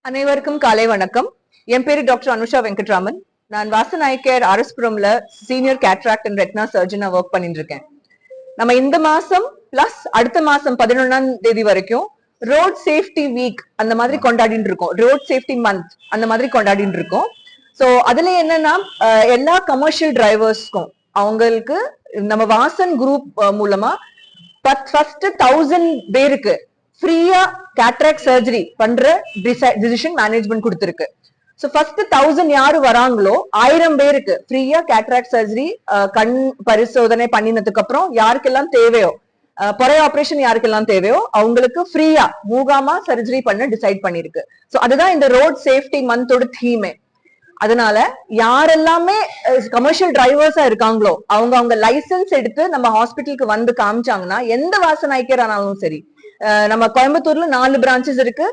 அனைவருக்கும் காலை வணக்கம். என் பேரு டாக்டர் அனுஷா வெங்கட்ராமன். நான் வாசன் ஐ கேர் ஆர்எஸ்புரம்ல சீனியர் கேட்ராக்ட் அண்ட் ரெட்னா சர்ஜனா ஒர்க் பண்ணிட்டு இருக்கேன். நம்ம இந்த மாசம் பிளஸ் அடுத்த மாசம் 11ஆம் தேதி வரைக்கும் ரோட் சேஃப்டி வீக் அந்த மாதிரி கொண்டாடிட்டு இருக்கோம். ரோட் சேஃப்டி மந்த் அந்த மாதிரி கொண்டாடிட்டு இருக்கோம். சோ அதுல என்னன்னா எல்லா கமர்ஷியல் டிரைவர்ஸ்க்கும் அவங்களுக்கு நம்ம வாசன் குரூப் மூலமா ஃபர்ஸ்ட் 1000 பேருக்கு ஃப்ரீயா கேட்ராக்ட் சர்ஜரி பண்ற டிசிஷன் மேனேஜ்மெண்ட் கொடுத்திருக்கு. சோ ஃபர்ஸ்ட் 1000 யாரு வராங்களோ 1000 பேருக்கு ஃப்ரீயா கேட்ராக்ட் சர்ஜரி கண் பரிசோதனை பண்ணினதுக்கு அப்புறம் யாருக்கெல்லாம் தேவையோ பொறை ஆபரேஷன் யாருக்கெல்லாம் தேவையோ அவங்களுக்கு ஃப்ரீயா மூகாமா சர்ஜரி பண்ண டிசைட் பண்ணிருக்கு. சோ அதுதான் இந்த ரோட் சேஃப்டி மந்தோட தீமே. அதனால யாரெல்லாமே கமர்ஷியல் டிரைவர்ஸா இருக்காங்களோ அவங்க லைசன்ஸ் எடுத்து நம்ம ஹாஸ்பிட்டலுக்கு வந்து காமிச்சாங்கன்னா எந்த வாசன் ஐ கேர் ஆனாலும் சரி, நம்ம கோயம்புத்தூர்ல 4 பிரான்ச்சஸ் இருக்கு.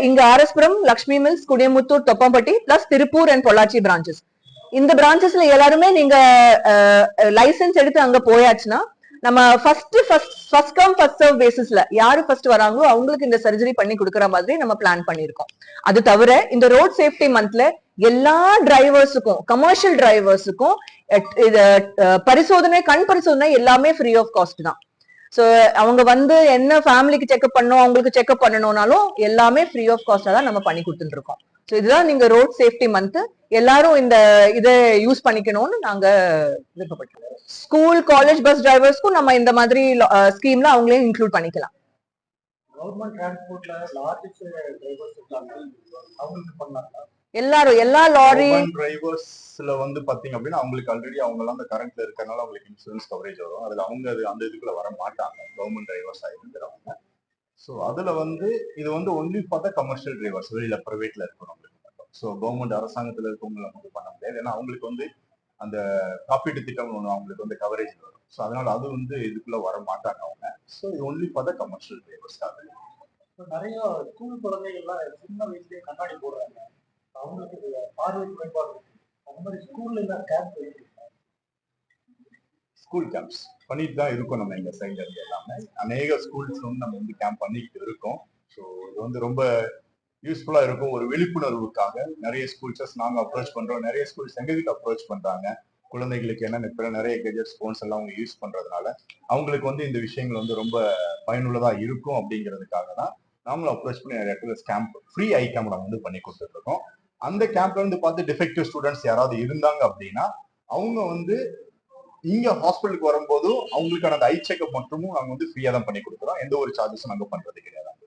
இங்க RS Puram, Lakshmi Mills, Kuniyamuthur, Thoppampatti plus Tiruppur and Pollachi branches. இந்த பிரான்ச்சஸ்ல எல்லாருமே நீங்க லைசன்ஸ் எடுத்து அங்க போயாச்சுன்னா நம்ம ஃபர்ஸ்ட் கம் ஃபர்ஸ்ட் சர்வ் பேசிஸ்ல யாரு ஃபர்ஸ்ட் வராங்களோ அவங்களுக்கு இந்த சர்ஜரி பண்ணி கொடுக்குற மாதிரி நம்ம பிளான் பண்ணிருக்கோம். அது தவிர இந்த ரோட் சேஃப்டி மந்த்ல எல்லா டிரைவர்ஸுக்கும் கமர்ஷியல் டிரைவர்ஸுக்கும் பரிசோதனை கண் பரிசோதனை எல்லாமே ஃப்ரீ ஆஃப் காஸ்ட் தான். சோ அவங்க வந்து என்ன ஃபேமிலிக்கு செக்அப் பண்ணணும், அவங்களுக்கு செக்அப் பண்ணணும்னாலும் எல்லாமே ஃப்ரீ ஆஃப் காஸ்டா தான் நம்ம பண்ணி கொடுத்துட்டு இருக்கோம். சோ இதுதான் நீங்க ரோட் சேஃப்டி மந்த் எல்லாரும் இந்த இதை யூஸ் பண்ணிக்கணும்னு நாங்க விருப்பப்பட்டோம். ஸ்கூல் காலேஜ் பஸ் டிரைவர்ஸ்க்கும் நம்ம இந்த மாதிரி ஸ்கீம்ல அவங்களையும் இன்க்ளூட் பண்ணிக்கலாம். கவர்மெண்ட் டிரான்ஸ்போர்ட்ல லாரிஸ் டிரைவர்ஸ் இருக்காங்க, அவங்களுக்கு பண்ணலாம். எல்லா லாரி டிரைவர்ஸ்ல வந்து பாத்தீங்க அப்படின்னா அவங்களுக்கு ஆல்ரெடி அவங்க எல்லாம் அந்த கரண்ட்ல இருக்கறனால அவங்களுக்கு இன்சூரன்ஸ் கவரேஜ் வரும். அதுல அவங்க அந்த இதுக்குள்ள வர மாட்டாங்க கவர்மெண்ட் டிரைவர்ஸ் இருக்கிறவங்க. ஸோ அதுல வந்து இது வந்து only for the commercial drivers, வெளியில பிரைவேட்ல இருக்கிறவங்களுக்கு மட்டும். ஸோ கவர்மெண்ட் அரசாங்கத்துல இருக்கவங்களை வந்து பண்ண முடியாது. ஏன்னா அவங்களுக்கு வந்து அந்த காப்பீட்டு திட்டம் ஒன்று அவங்களுக்கு வந்து கவரேஜ் வரும். ஸோ அதனால அது வந்து இதுக்குள்ள வர மாட்டாங்க அவங்க. ஸோ இது ஒன்லி ஃபார் த கமர்ஷியல் டிரைவர்ஸ்க்காக. நிறைய ஸ்கூல் குழந்தைகள்லாம் சின்ன வயசுலயே கண்ணாடி போடுறாங்க, அவங்களுக்கு பார்வை குறைபாடு அந்த மாதிரி ஸ்கூல்ல எல்லாம் கேம்ப் ஸ்கூல் கேம்ப்ஸ் பண்ணிட்டு தான் இருக்கோம். நம்ம எங்க சைட்ல இருந்து எல்லாமே அநேக ஸ்கூல்ஸ் வந்து நம்ம வந்து கேம்ப் பண்ணிக்கிட்டு இருக்கோம். ஸோ இது வந்து ரொம்ப யூஸ்ஃபுல்லா இருக்கும். ஒரு விழிப்புணர்வுக்காக நிறைய ஸ்கூல்ஸஸ் நாங்க அப்ரோச் பண்றோம், நிறைய ஸ்கூல்ஸ் எங்ககிட்ட அப்ரோச் பண்றாங்க. குழந்தைகளுக்கு என்னென்ன நிறைய கெஜெட்ஸ் ஃபோன்ஸ் எல்லாம் அவங்க யூஸ் பண்றதுனால அவங்களுக்கு வந்து இந்த விஷயங்கள் வந்து ரொம்ப பயனுள்ளதா இருக்கும் அப்படிங்கிறதுக்காக தான் நாமளும் அப்ரோச் பண்ணி நிறைய இடத்துல கேம்ப் ஃப்ரீ ஐ கேம்ப் நம்ம வந்து பண்ணி கொடுத்துட்டு இருக்கோம். அந்த கேம்ப்ல வந்து பார்த்து டிஃபெக்டிவ் ஸ்டூடெண்ட்ஸ் யாராவது இருந்தாங்க அப்படின்னா அவங்க வந்து இங்க ஹாஸ்பிட்டலுக்கு வரும்போது அவங்களுக்கான அந்த ஐ செக்அப் மட்டுமும் நாங்க வந்து ஃப்ரீயா தான் பண்ணி கொடுக்குறோம். எந்த ஒரு சார்ஜஸும் நாங்க பண்றது கிடையாது.